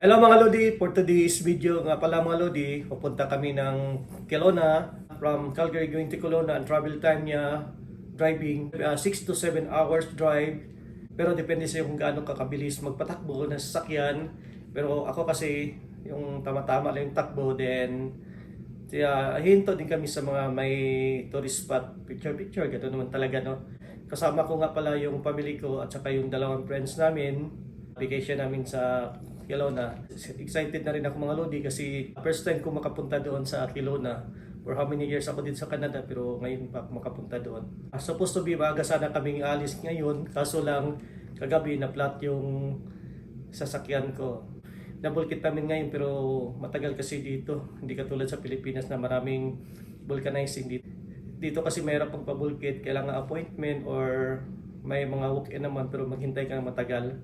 Hello mga Lodi, for today's video nga pala mga Lodi, pupunta kami ng Kelowna. From Calgary going to Kelowna, ang travel time niya, driving, 6 to 7 hours drive. Pero depende sa kung gaano kakabilis magpatakbo ng sasakyan. Pero ako kasi, yung tama-tama lang yung takbo, then hinto din kami sa mga may tourist spot, picture-picture, gano'n naman talaga, no? Kasama ko nga pala yung family ko at saka yung dalawang friends namin, vacation namin sa Kelowna. Excited na rin ako mga Lodi kasi first time ko makapunta doon sa Kelowna. For how many years ako din sa Canada pero ngayon pa ako makapunta doon. Supposed to be maaga sana kaming alis ngayon, kaso lang kagabi na flat yung sasakyan ko. Nabulkit namin ngayon pero matagal kasi dito. Hindi katulad sa Pilipinas na maraming vulcanizing dito. Dito kasi mayroon pang pabulkit, kailangan appointment or may mga walk-in naman pero maghintay ka ng matagal.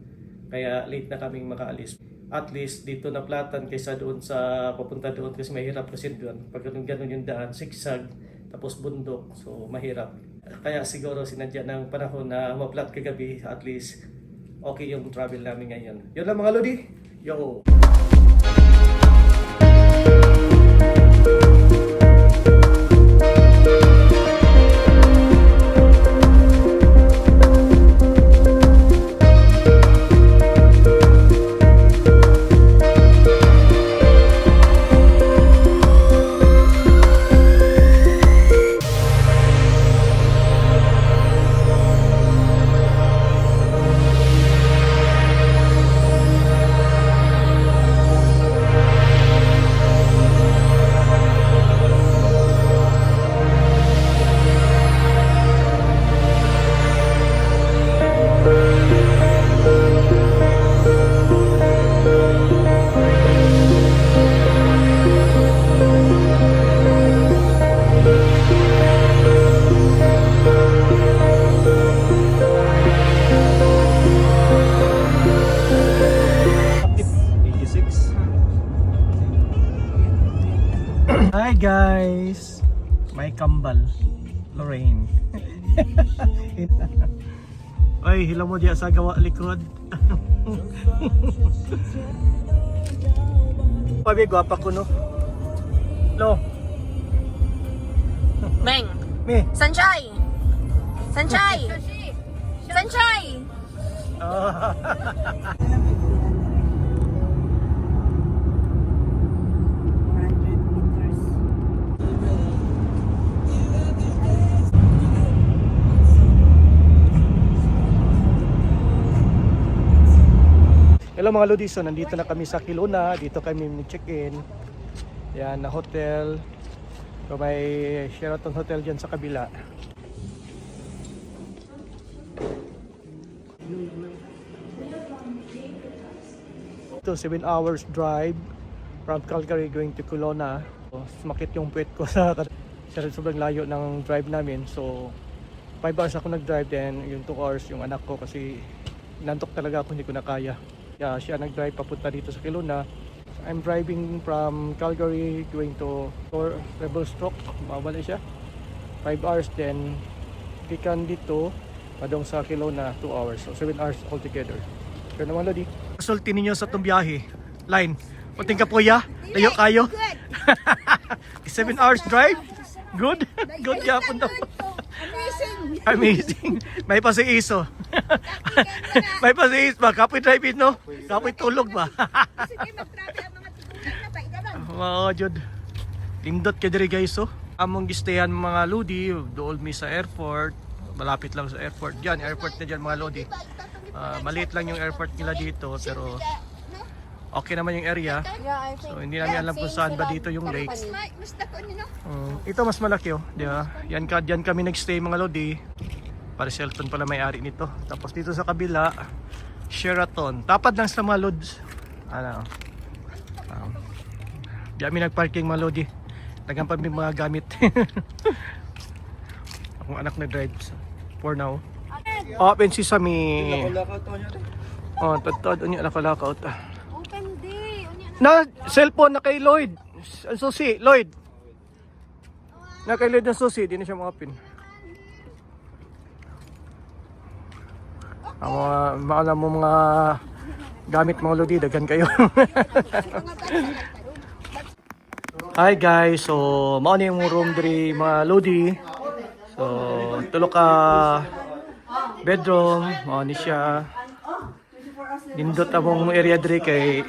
Kaya late na kaming makaalis. At least dito na platan kaysa doon sa papunta doon kasi mahirap kasi doon. Pag ganun yung daan, sigsag, tapos bundok. So mahirap. Kaya siguro sinadya ng panahon na maplat kagabi, at least okay yung travel namin ngayon. Yun lang mga Lodi. Yo! Hi guys! May kambal, Lorraine. Ay, hila mo diya sa gawa likod. Pabi, gwapa ko no? No? Meng! Me? Sanchay! Sanchay! Sanchay! Oh. 100 meters. Hello mga Lodi, so nandito na kami sa Kelowna. Dito kami check-in. Yan, na hotel. So may Sheraton Hotel dyan sa kabila. Ito, 7 hours drive from Calgary going to Kelowna. So, sumakit yung puwet ko sa sobrang layo ng drive namin. So 5 hours ako nag-drive, then yung 2 hours yung anak ko kasi nantok talaga ako, hindi ko na kaya. Yeah, siya nag-drive papunta dito sa Kelowna. I'm driving from Calgary going to Revelstoke. Mabalik siya. 5 hours, then ikan dito padong sa Kelowna 2 hours. So 7 hours altogether. Kaya naman Lodi. Resulti ninyo sa itong biyahe. Line. Puting kapuya. Layo kayo. 7 hours drive. Good. Good yapon daw. Amazing! Amazing. May pa si Iso. May pa si Iso ba? Kapoy drive no? Kapoy tulog ba? Sige, mag-travel ang mga tigulan na pa. Ikaw Oo, Jod. Lindot ka diri guys, oh. Among gistayan mga Lodi, dool mi sa airport. Malapit lang sa airport. Diyan, airport na dyan mga Lodi. Maliit lang yung airport nila dito, pero okay naman yung area. So hindi namin alam kung saan ba dito yung lake. mas dako nyo, no? Ito mas malaki, oh. Di ba? Yan kami nagstay mga Lodi. Para Shelton pala may-ari nito. Tapos dito sa kabila, Sheraton. Tapad lang sa mga Lods. Ano? Di kami nagparking mga Lodi. Naghampan may mga gamit. Akong anak nag-drive for now. Open si Sami. Oh, tad unya lakalakaw ta. Open day. Na cellphone na kay Lloyd. Ang susi, Lloyd. Na kay Lloyd na susi, di na siya ma-open. Ang mga mo mga gamit mga lodi, daghan kayo. Hi guys, so mao ni yung room diri mga lodi. So tulo ka bedroom, mao ni siya. Nindot among area diri kay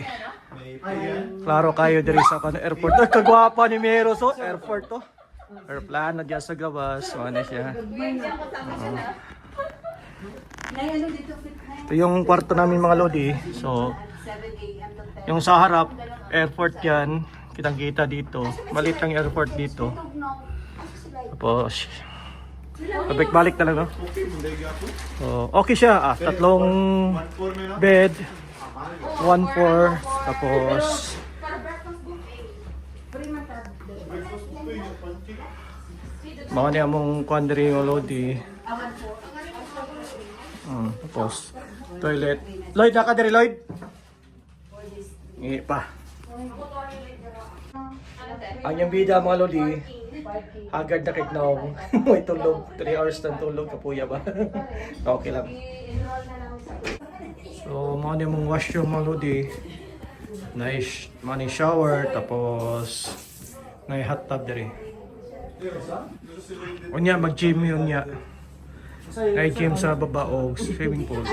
klaro kayo diri sa airport. Ay, kagwapa ni Meros, oh, airport to. Airplane na dyan sa gabas, mao ni siya. Ito yung kwarto namin mga lodi. So yung sa harap, airport yan. Kitang-kita dito. Maliit ang airport dito. Tapos balik-balik talaga. So, okay siya. Tatlong bed. 1-4. Tapos mga niya mong quandary o lodi. Tapos toilet. Lloyd, naka diri Lloyd? Ngi pa. Ang yung bida mga lodi, agad na kay Gnaong. May tulog, 3 hours na tulog, kapuya ba? Okay lang. So, mga mong washroom mga lodi. May shower, tapos may hot tub diri. Unya, mag-gym yun niya. May gym sa baba o swimming pool.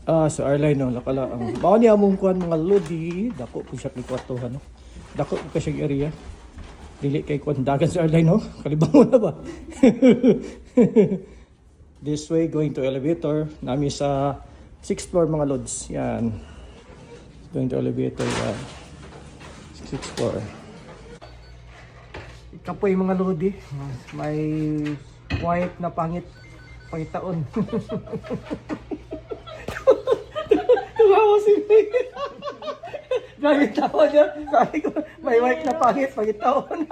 Sa airline no, lakala ang mao ni among kuan mga lodi, dako po siya kay kwartohan no. Dako po kasi area. Dili kay kuan dagan sa airline no. Kalibangon na ba? This way going to elevator, nami sa 6th floor mga lods. Yan. Going to elevator yan. 6th floor. Kapoy mga lodi, may white na pangitaon. Tumawa si May. Gamit tawa niya. Sabi ko, may white na pangitaon.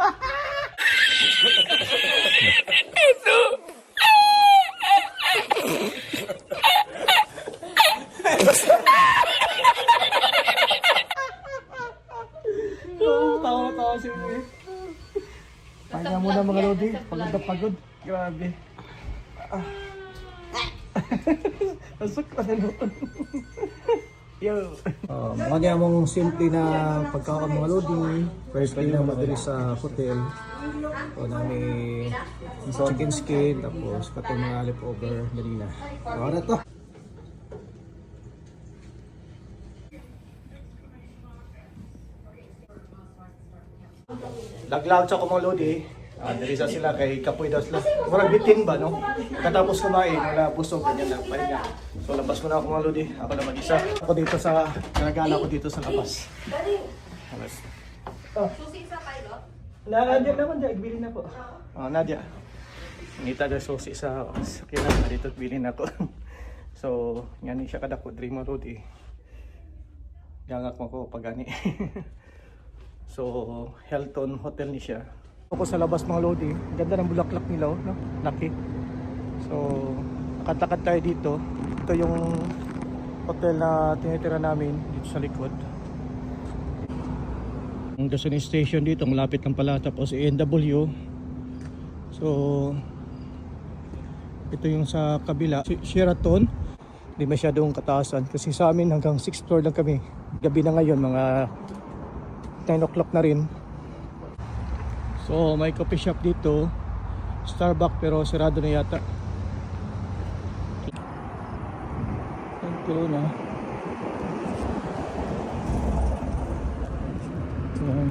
Tawa si May. Pahinga muna mga lodi, pagod na pagod. Grabe. Pasok ka na noon. Yo. Mga niya mong simple na pagkakaon mga lodi. First day na madali sa hotel. O nami chicken skin, tapos katong mga leftover ganina. Para to. Nag-lounge ako mga lodi. Diri sa sila kay kapoy daw sila. Murag bitin ba no? Katapos kumain, wala busog ganyan lang pahinga. So labas ko na ako mga lodi. Ako na mag-isa. Ako dito sa nagala ko dito sa labas. Labas. Susi sa pilot? Nadia naman dyan, bilhin ako. Nadia. Ngita daw susi sa sakyanan dito bilhin ako. So, ngani siya kadako diri mga lodi. Gangak mo ko pagani. So, Hilton Hotel ni siya. Ako sa labas mga lodi, ganda ng bulaklak nila, no? Laki. So, nakatakad tayo dito. Ito yung hotel na tinitira namin dito sa likod. Ang gasoline station dito, malapit lang pala. Tapos A&W. So, ito yung sa kabila. Sheraton. Hindi masyadong kataasan. Kasi sa amin hanggang 6th floor lang kami. Gabi na ngayon, mga 10 o'clock na rin. So may coffee shop dito, Starbucks, pero sarado na yata. Kilo na. Yan.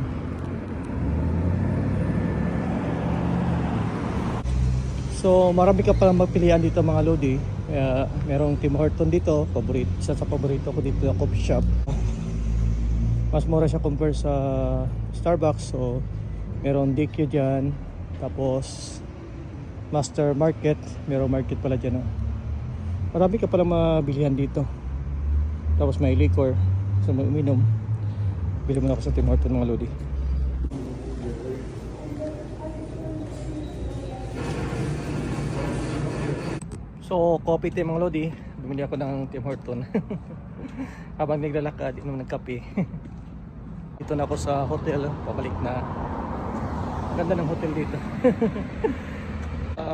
So marami ka palang magpilian dito mga lodi. Kaya merong Tim Horton dito, isa sa paborito ko dito na coffee shop. Mas mura siya compare sa Starbucks. So meron DQ dyan, tapos Master Market, meron market pala dyan. Marami ka pala mabilihan dito. Tapos may liquor, so may uminom. Bili mo na ako sa Tim Horton mga lodi. So coffee time mga lodi, bumili ako ng Tim Horton. Habang naglalakad, inom ng kape. Dito na ako sa hotel, pabalik na. Ganda ng hotel dito.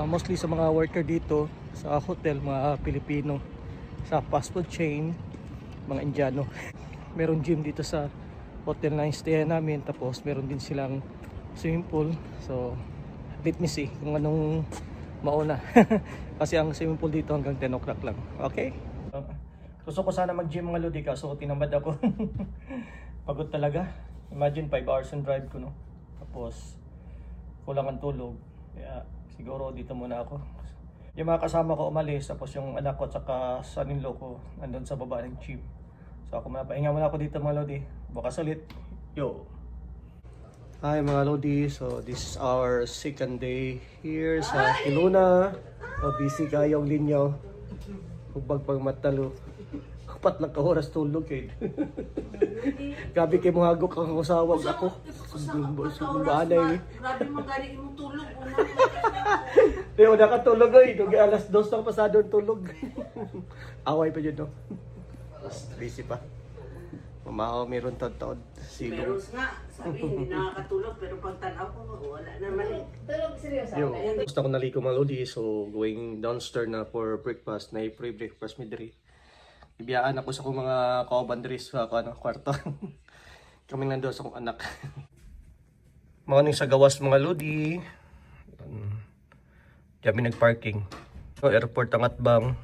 Mostly sa mga worker dito sa hotel, mga Pilipino. sa fast food chain, mga Indiano. Meron gym dito sa hotel na stay namin, tapos meron din silang swimming pool. So let me see kung anong mauna. Kasi ang swimming pool dito hanggang 10 o'clock lang. Okay? Gusto ko sana mag-gym mga lodi, kaso tinamad ako. Pagod talaga. Imagine 5 hours ang drive ko, no? Tapos kulang ang tulog. Kaya siguro dito muna ako. Yung mga kasama ko umalis, tapos yung anak ko at saka son-in-law ko nandun sa baba ng jeep. So ako muna, pahinga muna ako dito mga lodi. Bukas ulit. Yo! Hi mga lodi, so this is our second day here sa Kelowna. Busy kayong linyaw. Huwag pagmatalo. Kapat lang ka oras tulog eh. Gabi kay mga hagok ang usawag ako. Sumbaan eh. Grabe magaling mong tulog. Di mo nakatulog eh. Dugi alas 2 na pasado ang tulog. Away pa yun no. Busy pa. Mamahaw meron taon-taon. Meron nga, sabi hindi nakakatulog pero pag tanaw ko, wala naman eh. Tulog seryoso. Yo, gusto ko naliko mga lodi, so going downstairs na for breakfast, na free breakfast mi diri. Ibiyaan ako sa akong mga kauban diri sa kwarto. Kami nandoon sa akong anak. Mga sa gawas mga lodi. Kami nagparking. So, airport ang Atbang.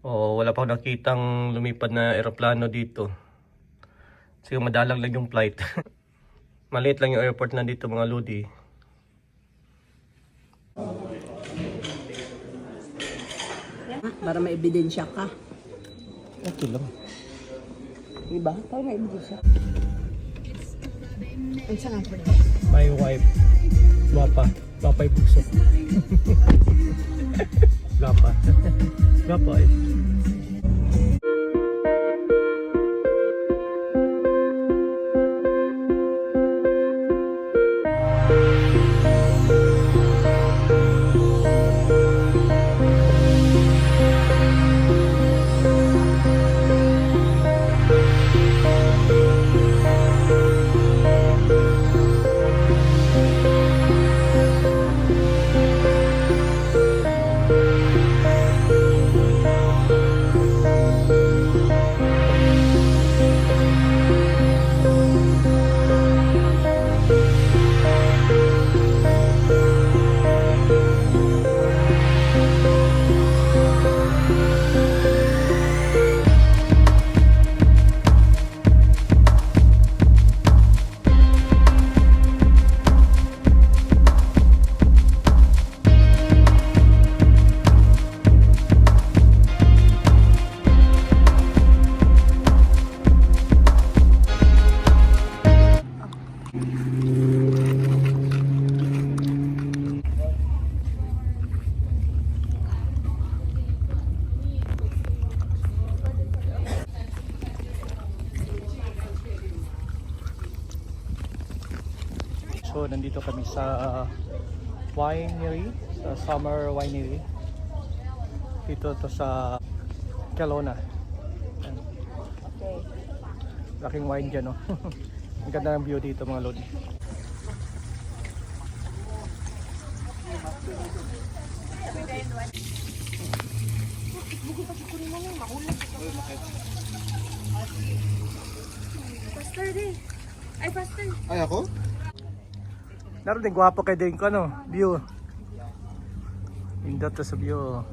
Wala pa akong nakitang lumipad na eroplano dito. Kasi madalang lang yung flight. Maliit lang yung airport na dito mga lodi. Para may ebidensya ka. Okay lang. Diba? Para may ebidensya. Ang saan po My wife. Guwapa. Guwapa yung bugso. Guwapa. Guwapa eh. So nandito kami sa winery, sa Summer Winery. Dito to sa Kelowna. Ayan. Laking wine dyan, no? Ang ganda ng view dito mga lodi. Faster din. Ay, faster. Ay ako? Naroon din gwapo kay din ko, no? View. Indot to sa view.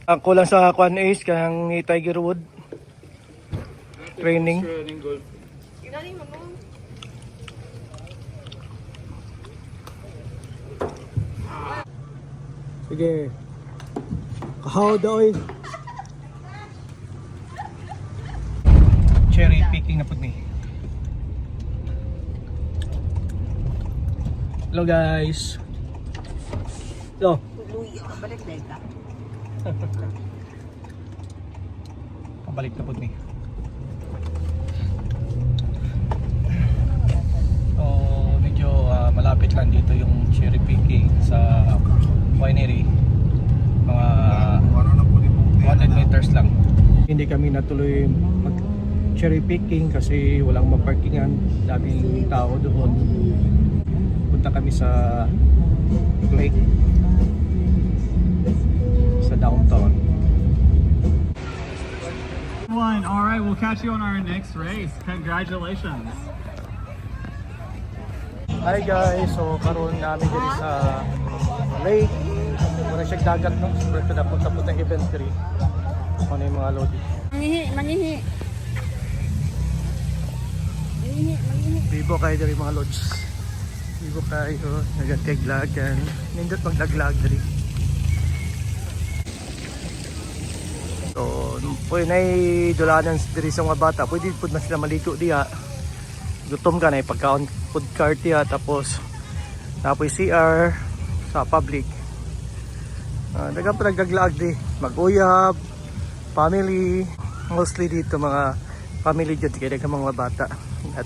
Ang kulang sa Kwan Ace kang ni Tiger Wood training. Sige. Kahaw daw eh. Cherry picking na po ni. Hello guys. So, Luyo ka balik dahil ka. pabalik na po ni. So, medyo malapit lang dito yung cherry picking sa winery. Mga 100 meters lang. Hindi kami natuloy mag cherry picking kasi walang maparkingan, daming tao doon. pupunta kami sa lake sa downtown. All right, we'll catch you on our next race. Congratulations. Hi guys, so karon namin dito sa lake. Muna siya dagat no. Siyempre na punta-punta ng event 3. Ano yung mga lodi. Mangihi. Bibo kayo diri mga lods. Bibo kayo, nagkaglagan. Nindot maglaglag diri. So, pwede na dulanan diri sa mga bata. Pwede po na sila maligo diha. Gutom ka na ipagkaon food cart diha. Tapos CR sa public. Dagang pa nagaglaag di. Mag-uyab, family. Mostly dito mga family dyan. Kaya dagang mga bata.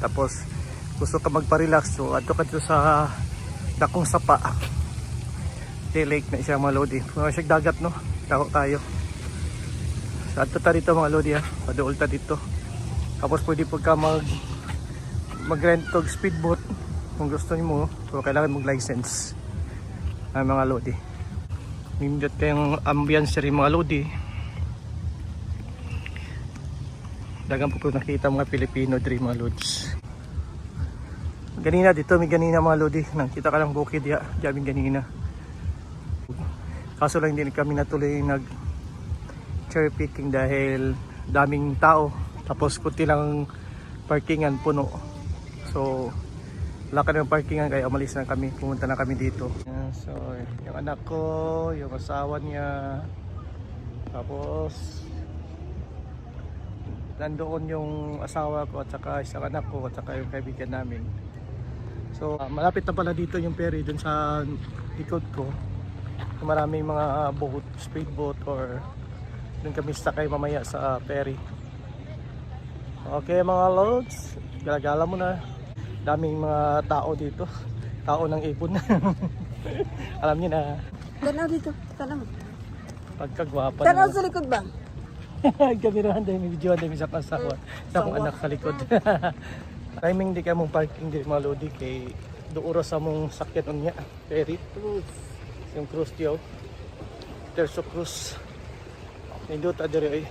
Tapos gusto ka magpa-relax. So ato ka dito sa dakong sapa. Lake na siya mga lodi. Mga siya dagat no. Tako tayo. So ato ta dito mga lodi ha. Paduol ta dito. Tapos pwede po ka mag-rent og speedboat kung gusto niyo mo. So kailangan mong license. Mga lodi. Nindot kayong ambience rin mga lodi. Dagang po nakita mga Pilipino diri mga lods. Ganina dito may ganina mga lodi. Nakita ka lang bukid diya. Diyan ganina. Kaso lang hindi kami natuloy nag cherry picking dahil daming tao. Tapos kunti lang parkingan puno. So wala ka ng parkingan kaya umalis na kami. Pumunta na kami dito. So yung anak ko, yung asawa niya. Tapos nandoon yung asawa ko at saka isang anak ko at saka yung kaibigan namin. So malapit na pala dito yung ferry dun sa likod ko. Maraming mga boat, speedboat or dun kami sakay mamaya sa ferry. Okay mga loads, galagala mo na. Daming mga tao dito. Tao ng ipon. Alam niyo na. Tanaw dito. Tanaw. Pagkagwapa Tanaw na. sa likod ba? Kamerahan dahil may video dahil sa kasakwa sa akong anak sa likod. Timing di ka mong parking di mga lodi kay doon sa mong sakyan unya ferry yung cruise diyo Terso Cruz nindot adire ay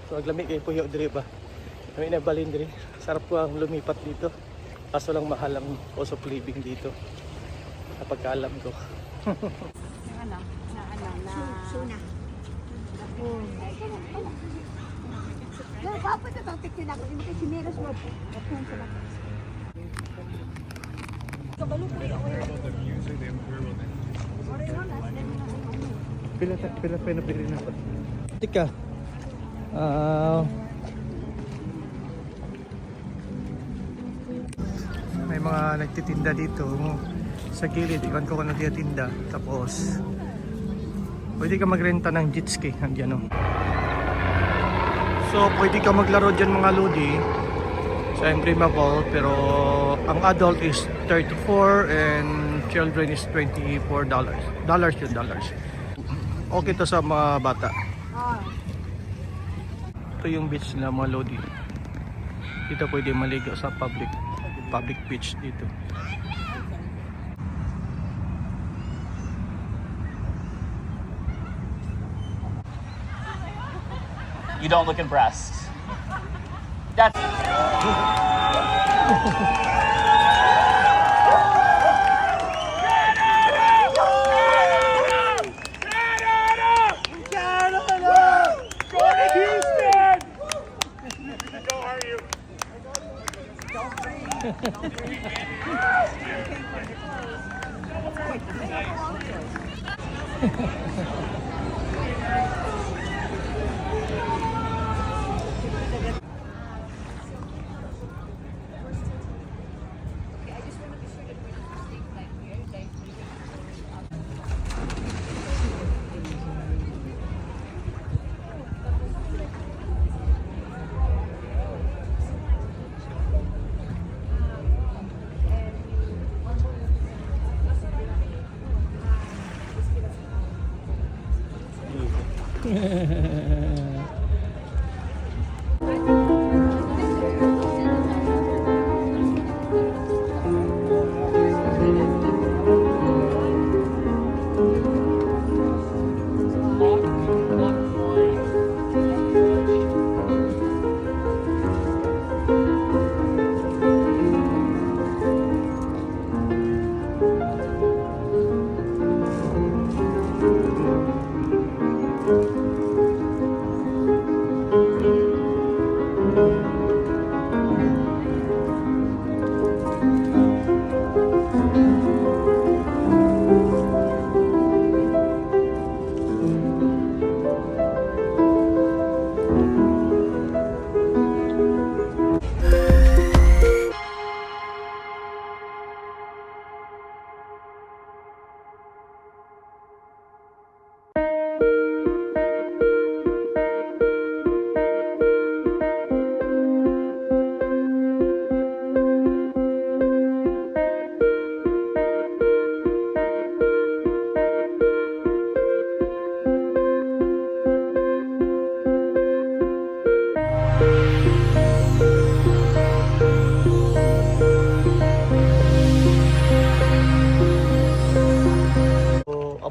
so aglamig kay puyo dire ba kami na balin dire sarap ko ang lumipat dito kaso lang mahal ang cost of living dito kapag alam ko. Suna. Papa ito topic din ako. Hindi kasi meron mo. Pila na pili na. Tika. May mga nagtitinda dito sa gilid. Iwan ko kung nagtitinda. Tapos pwede ka magrenta ng jet ski. Nandiyan o. So pwede ka maglaro dyan mga lodi sa Imprimables, pero ang adult is $34 and children is $24. Dollars yun, dollars. Okay to sa mga bata. Ito yung beach na mga lodi. Dito pwede maligo sa public beach dito. You don't look impressed. That's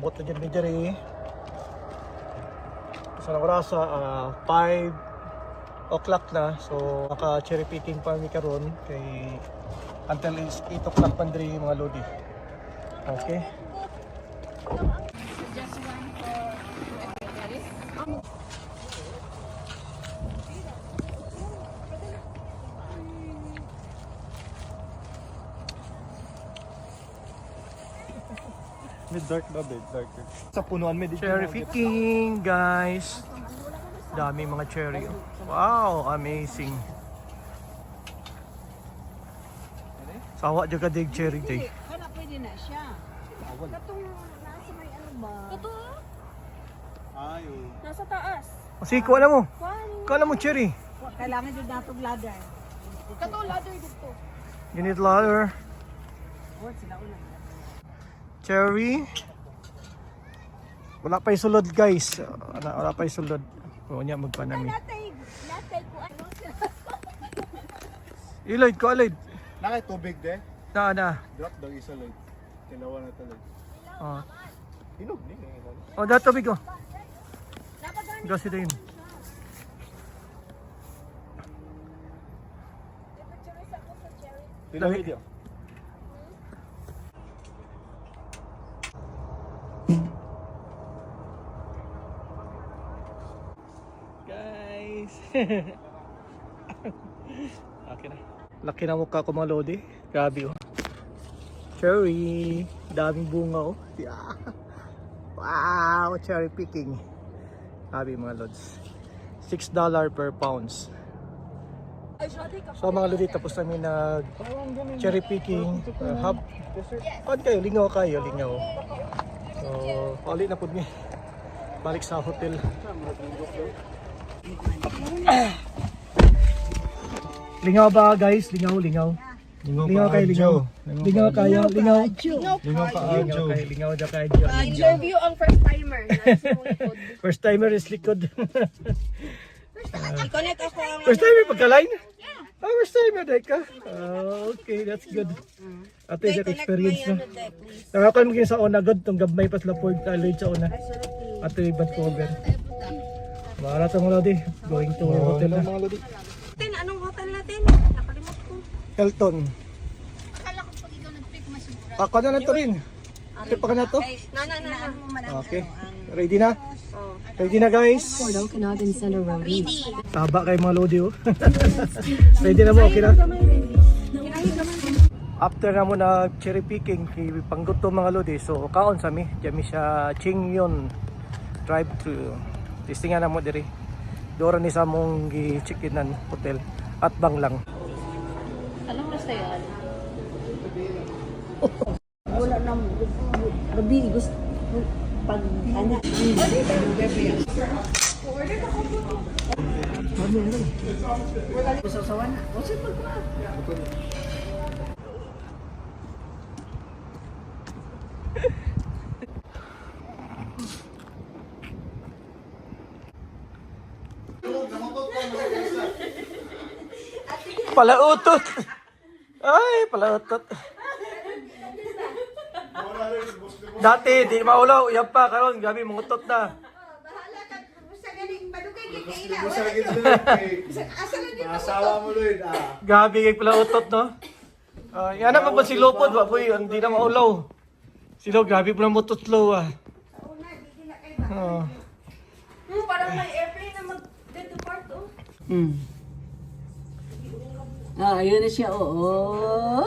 abot na dyan ni Jerry. Sa oras 5 o'clock na. So naka cherry picking pa kami karon kay until is 8 o'clock pa diri mga lodi. Okay. Mid dark ba, bit darker. Sa punuan may cherry picking, guys. Dami mga cherry. Wow, amazing. Sawa juga dig cherry day. Kana pwede na siya. Katong nasa may ano ba? Totoo? Ayo. Nasa taas. Sige, kuha na mo. Kuha na mo cherry. Kailangan jud natog ladder. Kato ladder dito. You need ladder. Cherry. Wala pa isulod, guys. Wala pa isulod. O niya magpanami. Latay ko ano. Iloyd ko, Iloyd. Nakay tubig de. Na. Drop daw isa lang. Tinawa na tuloy. Oh. Hinog ni. Oh, dato bigo. Gasi din. Pila video. Guys. Okay na. Laki na mukha ko mga lodi. Grabe oh. Cherry. Daming bunga oh. Yeah. Wow, cherry picking. Grabe mga lods. $6 per pounds. So mga lodi, tapos namin nag cherry picking. Kayo, lingaw kayo, lingaw. So, paulit na po niya. Balik sa hotel. Lingaw ba guys? Lingaw. Lingaw kayo, lingaw. Lingaw kayo, lingaw. Lingaw ka adjo. Lingaw da kayo. Interview ang first timer. Nasa mong likod. First timer is likod. I-connect ako ang First timer pagka-line? First timer dahil ka. Okay, that's good. Ate yung experience na. Nakakan mo kayo sa una good, itong gabay pa sila Ford Alloy sa una. Ate yung Vancouver. Mara itong lodi, going to hotel na. anong hotel natin? Nakalimot ko. Hilton. Akala ko pag ikaw nag-pick masigura. Ako na lang to rin. Trip pa ka na to? Okay. Ready na? Ready na guys? Ready. Taba kayo mga lodi oh. Ready na mo? Okay na? After na mo na cherry picking, pangguto mga lodi. So kaon sa mi. Diyami siya Chingyon drive-thru. Testingan na mo diri. Dora ni sa mong gi-checkinan hotel at bang lang. Anong gusto yun? Wala na gabi gusto pag ana. Palautot! Ay, palautot. Dati, di maulaw. Yan pa, karon gabi mungutot na. Bahala ka sa galing madugay kay ila. Masagit na. Asawa mo Lloyd Gabi kay palautot, no? Yan na pa si Lopod, baboy. Hindi na maulaw. Silo, grabe po na mototlow, ah. Oh. Parang may airplane na mag-depart, oh. Ayun na siya, oo.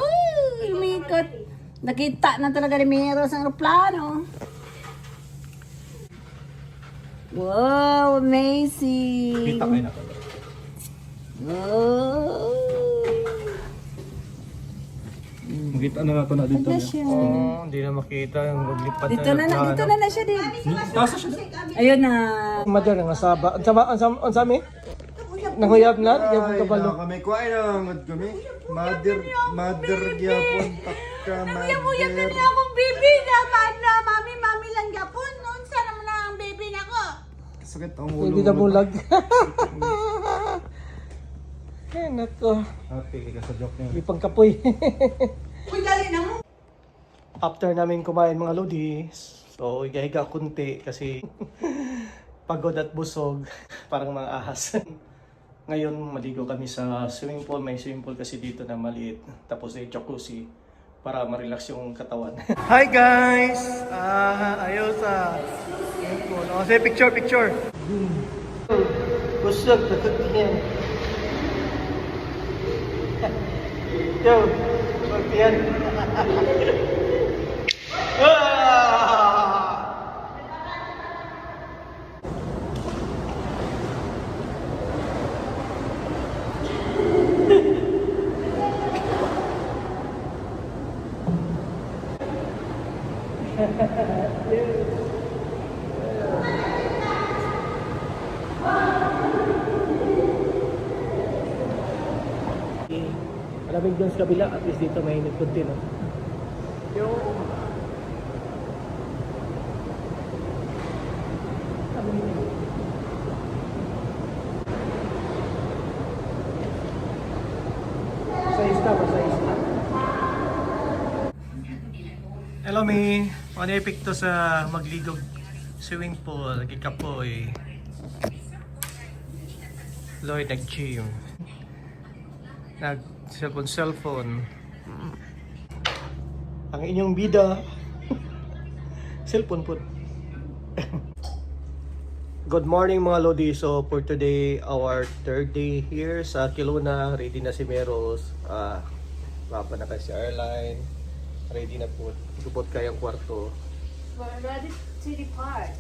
Umikot. Nakita na talaga ni Mero sa aeroplano. Wow, amazing. Kita kayo na. Wow. Makita na nato na dito. Oh, hindi na makita yung maglipad Dito na siya din. Tasa siya. Ayun na. Madyan ang asaba. Ang sami? Nanguyab na? Yung kabalo. Kami kuhay na ngod kami. Mother gyapon takka mother. akong baby na mami lang gapon. Noon sana mo na ang baby na ko. Sakit ang ulo. Hindi na bulag. Ay, nako. Okay, ka sa joke niya. Ipang kapoy. Uy, dali na mo. After namin kumain mga lodi, so higa-higa kunti kasi pagod at busog, parang mga ahas. Ngayon maligo kami sa swimming pool, may swimming pool kasi dito na maliit. Tapos ay jacuzzi para ma-relax yung katawan. Hi guys! Ayos swimming pool. O, say picture. Busog, takot-tiyan. Yo, takot-tiyan. Malamig doon sa kabila, at least dito may init kunti, no? Hello mi, panipik to sa magligog swimming pool, kikapoy. Lloyd nag-gym. Nag-cellphone. Ang inyong bida. Cellphone po. Good morning mga Lodi. So for today, our third day here sa Kelowna. Ready na si Meros. Papa na kasi airline. Ready na po. Gubot kayang kwarto. We're ready to depart.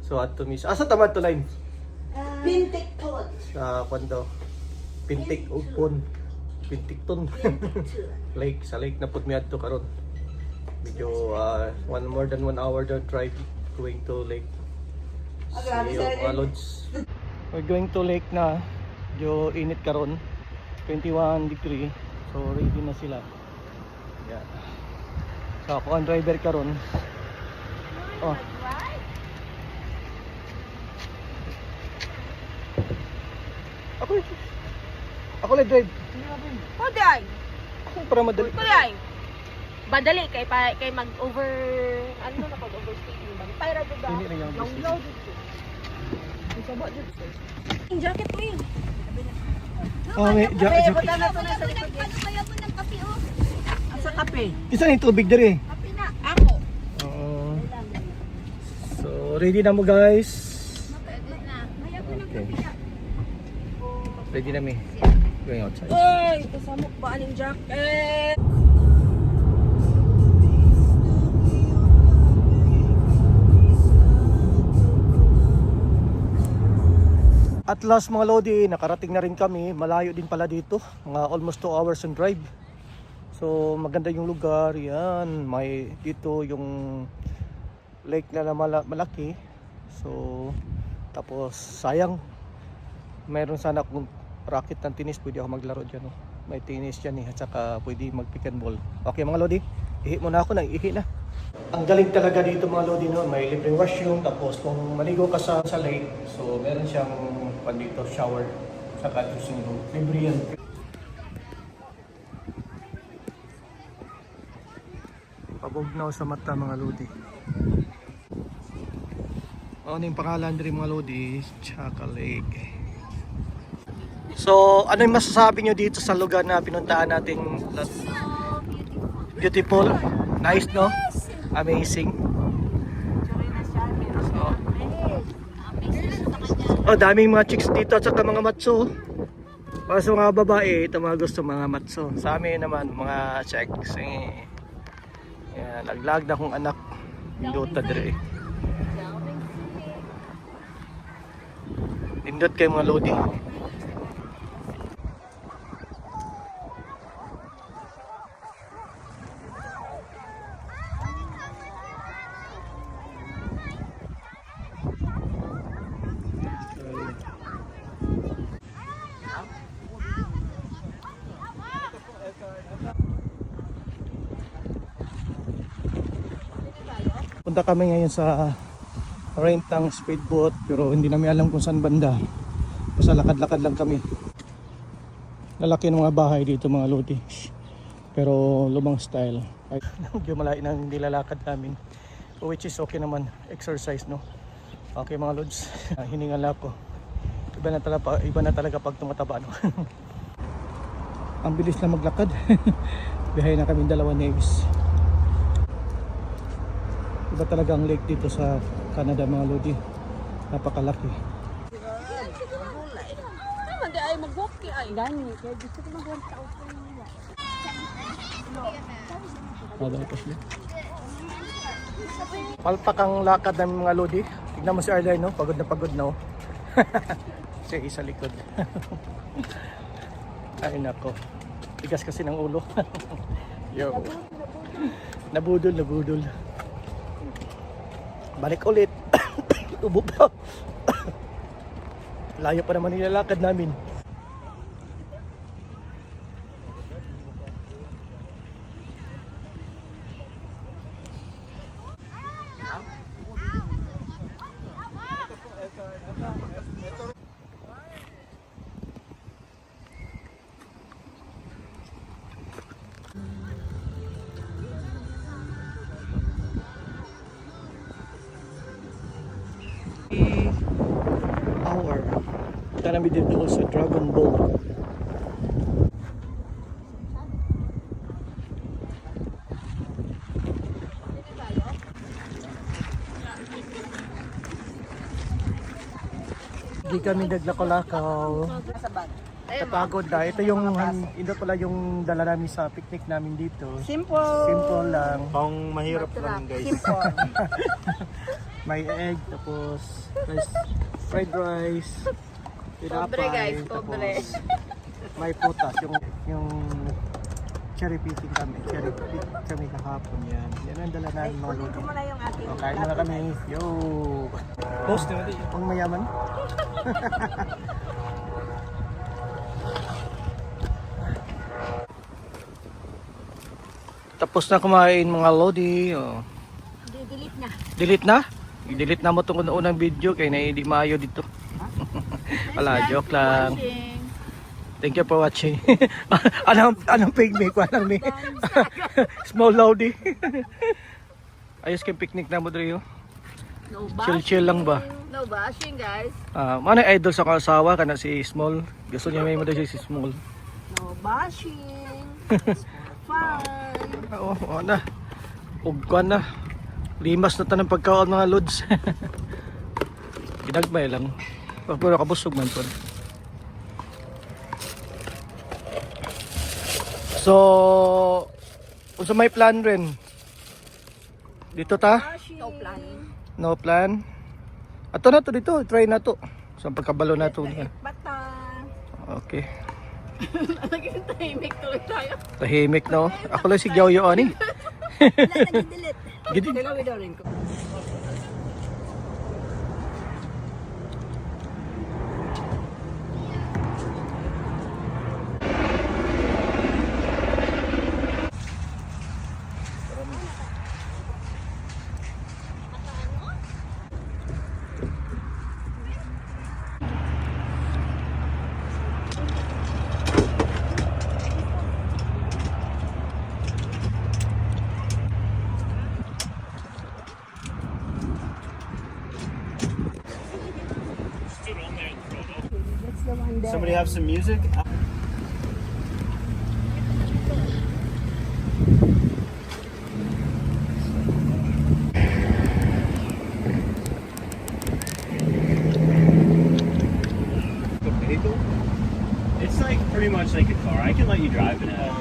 So at to miss. Asa tamad to line? Pintik tot. Sa kwento. Pintik upon. Pintik ton. Lake. Sa lake na put mi adto karon. Medyo more than 1 hour the drive going to lake. See you mga lods. We're going to lake na. Medyo init karon. 21 degree. So ready na sila. Yeah. So ako ang driver karon. Oh. Ako lang drive. Pwede ay. Para madali. Pwede ay. Badali kay mag-over, ano na pag-overstay mo ba? Para dito ba? Hindi rin yung Long load dito. Isa ba dito? Yung jacket mo yun. Oh, may Kaya jacket. na to na sa likod. Ano kaya mo ng kape oh? Sa kape. Isa ni tubig diri. Kape na. Ako. Oo. So ready na mo guys. Pwede na. Kaya ko ng Okay. kape na. Ready na mi. Going outside. Uy! Kasamok ba aning jacket? At last mga Lodi, nakarating na rin kami. Malayo din pala dito. Mga almost 2 hours on drive. So maganda yung lugar. Yan. May dito yung lake na malaki. So tapos sayang. Mayroon sana akong racket ng tennis. Pwede ako maglaro dyan. Oh. May tennis dyan eh. At saka pwede mag pick and ball. Okay mga Lodi. Ihi muna ako. Nag-ihi na. Ang galing talaga dito mga Lodi, no? May libreng washroom, tapos kung maligo ka sa lake, so meron siyang dito shower, saka dressing room. Libre yan. Pabugnaw sa mata mga Lodi. Ano yung pangalan rin mga Lodi? Chaka Lake. So ano yung masasabi nyo dito sa lugar na pinuntaan natin? Beautiful. Nice, no? Amazing. Oh, daming mga chicks dito at saka mga matso. Para sa mga babae, ito mga gusto mga matso. Sa amin naman, mga chicks. Yan, laglag na kong anak. Indot na dire. Indot kayo mga Lodi. Punta kami ngayon sa rent ng speedboat pero hindi namin alam kung saan banda. Basta lakad-lakad lang kami. Lalaki ng mga bahay dito mga Lodi. Pero lumang style. Ay, medyo malayo ng nilalakad namin. Which is okay naman, exercise, no? Okay mga lods, hiningal ako. Iba na talaga pag tumataba, no? Ang bilis na maglakad. Biyahe na kami dalawa names. Iba talaga ang lake dito sa Canada mga lodi. Napakalaki. Hindi ay mag-walk ay. Gani, kaya gusto ko mag-1,000. Palpak ang lakad ng mga lodi. Tignan mo si Arline, no? Pagod na, no? Siya isa likod. Ay nako. Tigas kasi ng ulo. Yo. Nabudol. Balik ulit. Ubo pa. Layo pa naman nilalakad namin. Hour. Kita namin dito sa Dragon Ball. Hindi kami naglakaw-lakaw. Napagod na. Ito yung ito pala yung dala namin sa picnic namin dito. Simple lang. Pang mahirap lang guys. May egg, tapos fried rice, Pobre, guys, tapos pobre. may putas, yung cherry picking kami kahapon yan. Yan ang dala namin mga lodi. O, kain muna kami. Yo! Post na pang mayaman. Tapos na kumain mga lodi. Oh. Delete na. Delete na? I-delete na mo itong unang video kaya na hindi maayo dito. Wala, joke lang. Thank you for watching. anong picnic? Anong may small loady. Ayos kayong picnic na mo dito. No Chill lang ba? No bashing, guys. Ano yung idol sa kasawa ka na si Small? Gusto niya may mo daw si Small. No bashing. Fun. Oo na. Ugkan na. Limas na tanang pagkaon mga lods. Ginagmay lang. Pero kabusog man po. So, unsa may plan rin? Dito ta? No planning. No plan? Ato na to dito, try na to. Sa pagkabalo na to. Bata. Okay. Naging tahimik tuloy tayo. Tahimik no. Ako lang si Gyaoyo ani. Nag-delete. Gidi. Dalawin daw rin ko. Somebody have some music? It's like pretty much like a car. I can let you drive in it.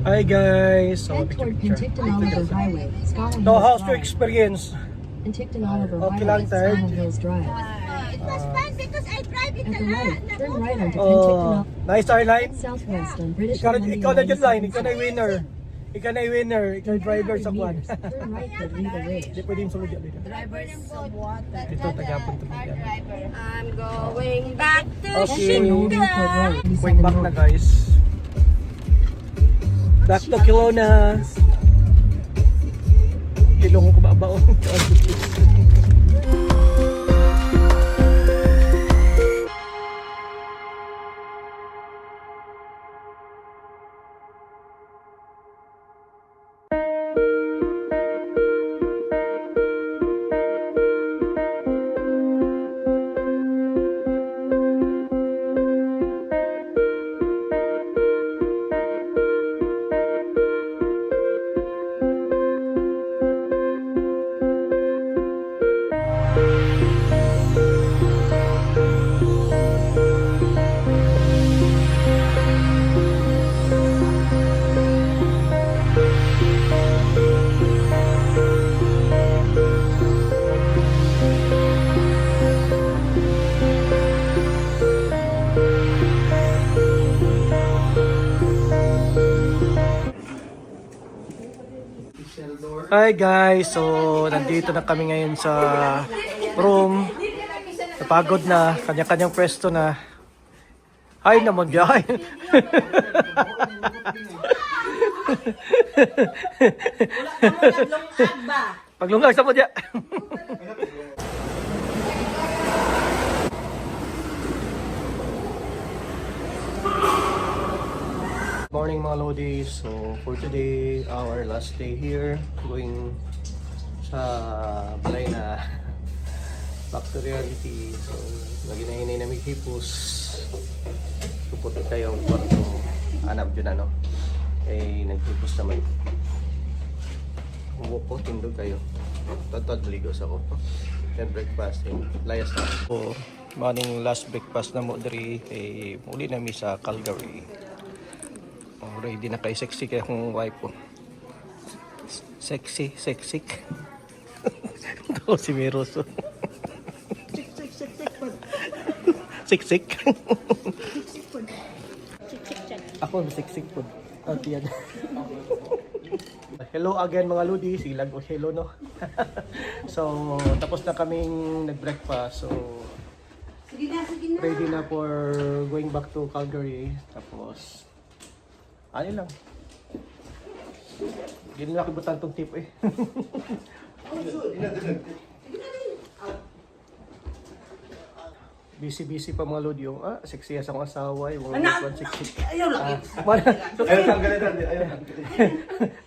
Hi guys! So, Head toward Penticton Oliver Highway, Scotland no, Hills how's your Drive. experience? Penticton Oliver Okay Highway, lang, third. Scotland Hills Drive. It was fun because I drive it At the a lot. right, turn right onto Penticton Oh, nice airline. Southwest on British Ikaw, Columbia ikaw na dyan line, 97. ikaw na winner. Ikaw na winner, ikaw yung driver sa kwan. Meters, turn right for Riva Ridge. Hindi pwede yung sulod yan dito. Ito, tagapon to yan. I'm going back to Okay. Old Airport Road, Going back na guys. Back to Kelowna. Ilong ko babaon. Hi guys, so nandito na kami ngayon sa room. Napagod na, kanya-kanyang pwesto na. Hi naman diyan. Paglungag sa mo diyan. Morning mga Lodi. So for today, our last day here, going sa balay na back to reality. So lagi na hinay na may hipos. Tupot kayo ang kwarto. Hanap dyan ano. Eh naghipos naman. Umupo po, tindog kayo. Totoo ligos ako. Then breakfast and layas na. So morning last breakfast na mo diri kay muli nami sa Calgary. Ready na kay sexy kaya kung wife ko. Sexy. Ito si Miroso. Siksik. Ako siksik po. Okay yan. Hello again mga Lodi. Silag o hello no. So tapos na kaming nag-breakfast. So ready na for going back to Calgary. Tapos ano lang. Hindi nila kibutan tong tip eh. Busy pa mga Lodi yung sexy as ang asawa yung mga sexy. Ayaw lang.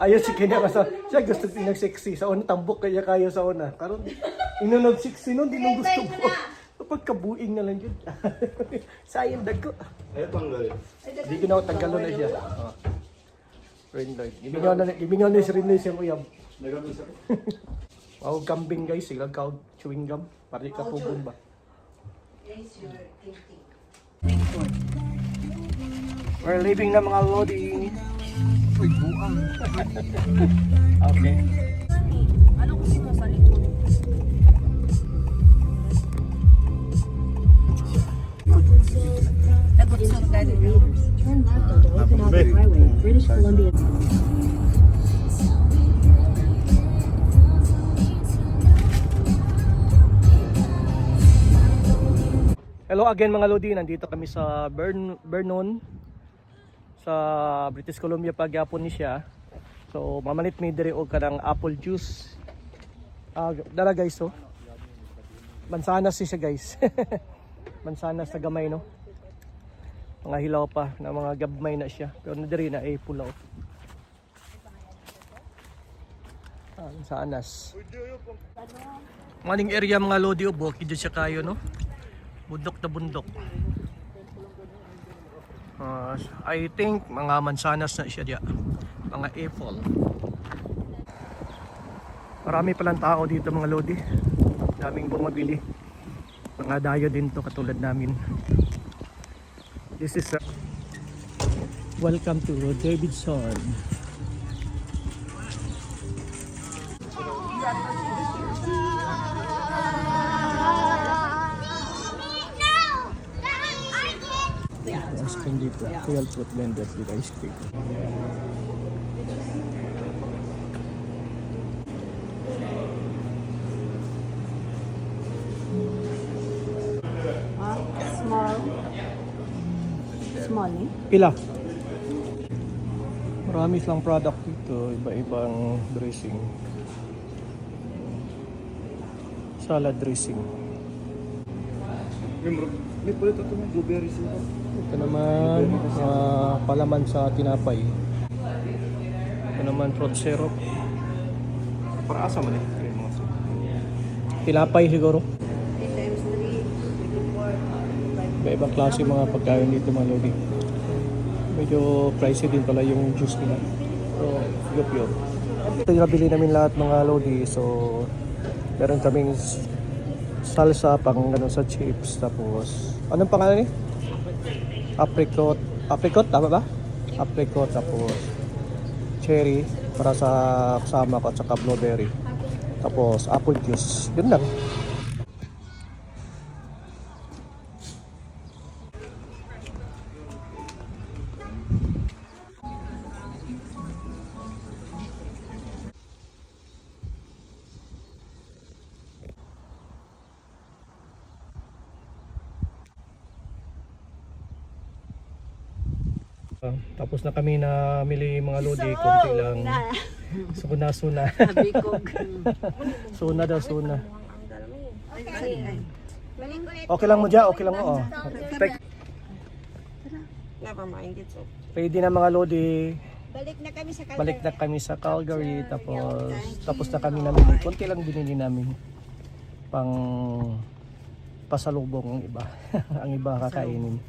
Ayaw si kanya kasi siya gusto tinag sexy sa una tambok kaya kayo sa una. Karon inunog sexy nun di nung gusto ko. Pagkabuing na lang yun. Sayang dagko. Ayaw tanggal. Hindi ko na tanggalon na siya. Rinloy. Ibingaw na si Rinloy siyang uyab. Wow, kambing guys. Sila ka chewing gum. Pari ka pugong ba? We're leaving na mga Lodi. Uy, buang. Okay. Ano gusto mo sa likod? Turn left onto Okanagan Highway, British Columbia. Hello again mga Lodi. Nandito kami sa Vernon sa British Columbia pagyapon ni siya. So mamalit mi diri og kanang apple juice. Dara guys oh. Mansanas siya guys. Mansanas sa gamay no. Mga hilaw pa na mga gabmay na siya. Pero diri na ay pulaw. Mansanas. Maning area mga Lodi oh, bukid siya kayo no. Bundok na bundok. I think mga mansanas na siya diya. Mga apple. Marami palang tao dito mga Lodi. Daming bumabili. Mga dayo din to katulad namin. This is Welcome to Davidson. Ice cream dito. 12 fruit blended with ice cream. Small. Small, eh? Pila? Marami silang product dito, iba-ibang dressing. Salad dressing. Ito naman, palaman sa tinapay. Ito naman, fruit syrup. Para asa man eh. Tinapay siguro. Iba-ibang klase mga pagkain dito mga lodi. Medyo pricey din pala yung juice nila. So, yup. Ito yung nabili namin lahat mga lodi. So, meron kaming salsa pang ganun sa chips. Tapos, anong pangalan ni? Apricot. Apricot, tama ba? Apricot, tapos cherry para sa kasama ko at saka blueberry. Tapos, apple juice. Yun lang. Tapos na kami na mili mga lodi, konti lang. Suna. Bikog. Suna. Okay lang mo dyan, okay lang mo. Oh. Perfect. Never mind, it's okay. Ready na mga lodi. Balik na kami sa Balik na kami sa Calgary. Tapos na kami namili. Konti lang binili namin. Pang pasalubong ang iba. Ang iba kakainin.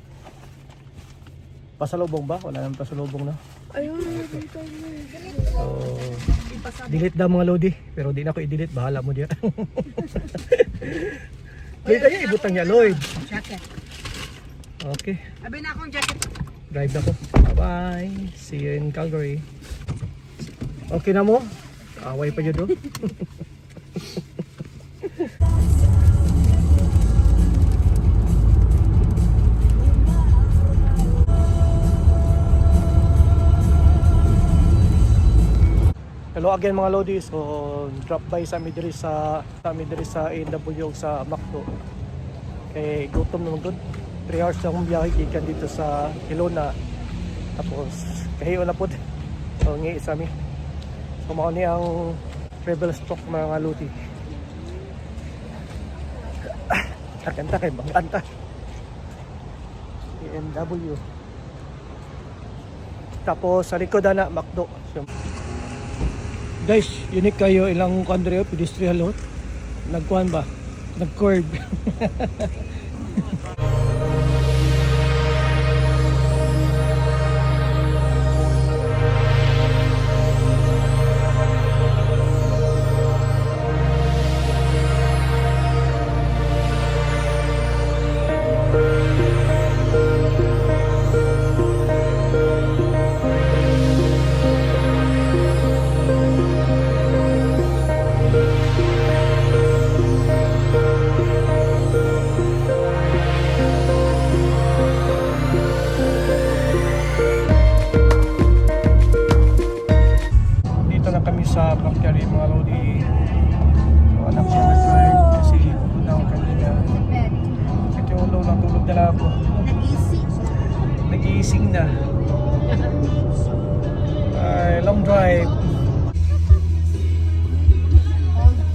Pasalubong ba? Wala nang pasalubong na. Ayun. So, delete daw mga lodi. Pero di na ako i-delete. Bahala mo diyan. Lloyd kayo, ibutang niya Lloyd. Jacket. Okay. Abi na akong jacket. Drive na ko. Bye-bye. See you in Calgary. Okay na mo? Away pa yun do. Hello again mga lodi. So drop by sa midri sa ANW sa Macdo. Kay gutom naman good. 3 hours na akong biyahe ikan dito sa Kelowna. Tapos kahiyo na po. So ngi sa mi. So mao ni ang travel stock mga lodi. Takanta kay banganta. ANW. Tapos sa likod na Macdo. So, guys, unique kayo ilang country pedestrian lot. Nagkuhan ba? Nag-curve. Sa Calgary mga lodi. So, anak ko mag-drive kasi unaw kanina. Kasi ulo lang tulog na lang ako. Nag-iising na. Ay, long drive.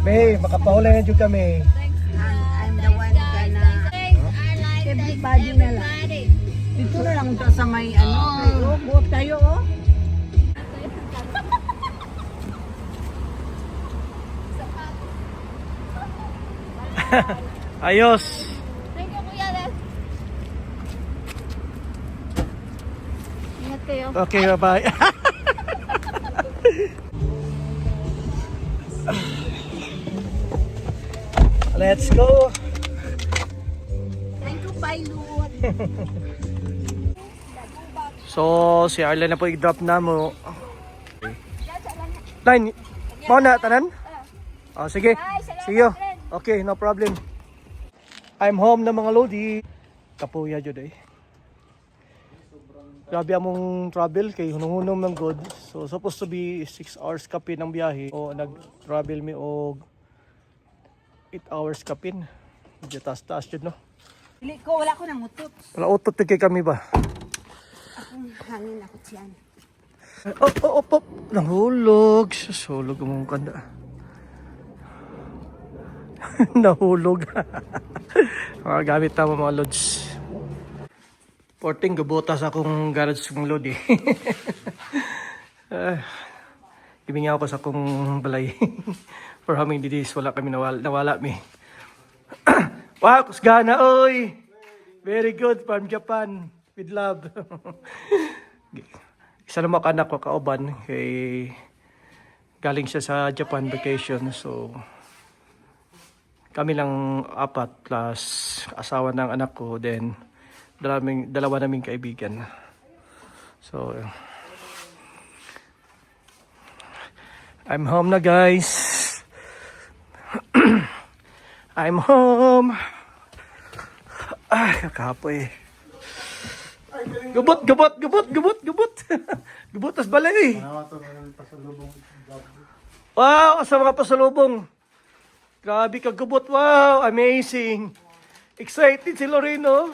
Babe, makapahula na dyan kami. I'm the one gonna everybody na lang. Dito na lang sa may buot tayo oh. Ayos. Thank you, Kuya Les. Ingat kayo. Okay, bye-bye. Let's go. Thank you, pilot. So, si Arlen na po i-drop na mo. Line, mau na tanan? Oh, sige. Sige. Okay, no problem. I'm home na mga lodi. Kapuya jud eh. Grabe among travel kay hunong-hunom ng good. So supposed to be 6 hours kapin ang biyahe. O nag-travel mi og 8 hours kapin. Medyo taas-taas jud no. Dili ko, wala ko nang utot. Wala utot kay kami ba? Akong hangin ako siyan. Oh. Nahulog. Susulog mong kanda. Nahulog. Mga gamit tama mga lods. Porting gabutas akong garage ng load eh. Ibingaw ko sa akong balay. For how many days wala kami nawala mi. Wow, kusgana oy. Very good from Japan. With love. Isa naman anak ko kauban kay galing siya sa Japan vacation. So kami lang 4 plus asawa ng anak ko, then dalawa naming kaibigan. So I'm home na guys. I'm home. Ay, kakapoy. Gubot. Gubot tas balay. Wow, sa mga pasalubong. Grabe ka gubot. Wow, amazing. Excited si Loreno.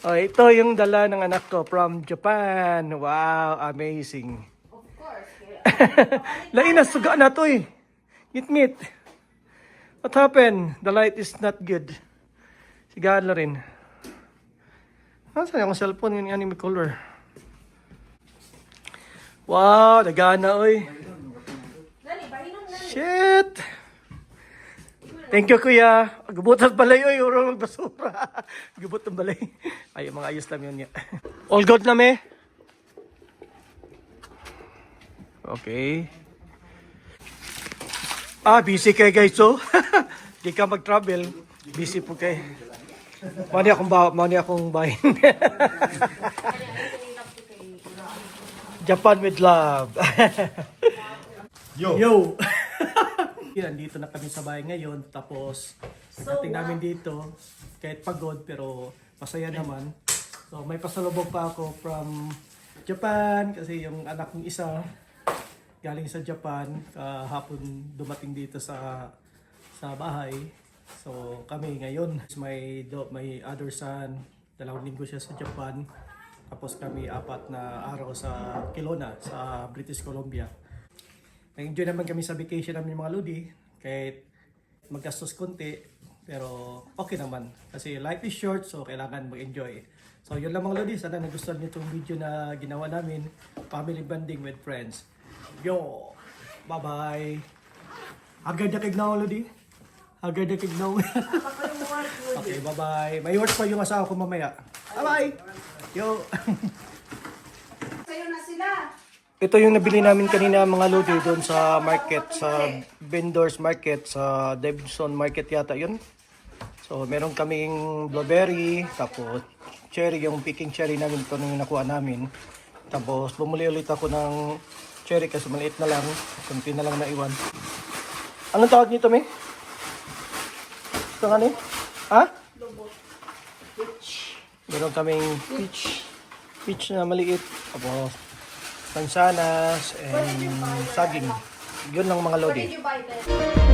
Oh, ito yung dala ng anak ko from Japan. Wow, amazing. Of course. Lain na suga na to eh. Ngit. What happened? The light is not good. Sigaan na rin. Saan yung cellphone yung anime color? Wow, nagana oy. Shit! Thank you, kuya. Gubutas balay, oy. Urong basura. Gubot ng balay. Ay, mga ayos lang yun. All good na, me? Okay. Busy kayo, guys, so. Di ka mag-travel. Busy po kayo. Mani akong bahin. Japan with love. Yo! Nandito na kami sa bahay ngayon, tapos pagdating namin dito, kahit pagod pero masaya naman. So may pasalubong pa ako from Japan kasi yung anak kong isa galing sa Japan, hapon dumating dito sa bahay. So kami ngayon, may other son, 2 linggo siya sa Japan. Tapos kami 4 na araw sa Kelowna, sa British Columbia. Nag-enjoy naman kami sa vacation namin mga lodi, kahit maggastos konti, pero okay naman. Kasi life is short, so kailangan mag-enjoy. So yun lang mga lodi, sana nagustuhan niyo itong video na ginawa namin, family bonding with friends. Yo! Bye-bye! Agad na kignaw lodi? Agad na kignaw. Okay, bye-bye. May words pa yung asawa ko mamaya. Bye-bye! Yo! Sa'yo na sila. Ito yung nabili namin kanina mga lodi doon sa market, sa vendors market, sa Davidson Market yata yun. So meron kaming blueberry, tapos cherry, yung picking cherry namin, ito yung nakuha namin. Tapos bumuli ulit ako ng cherry kasi maliit na lang, kunti na lang naiwan. Anong tawag nito, me? Ito nga ni? Ha? Peach. Meron kaming peach na maliit, tapos mansanas and saging. Yun lang mga lodi. Where did you buy this?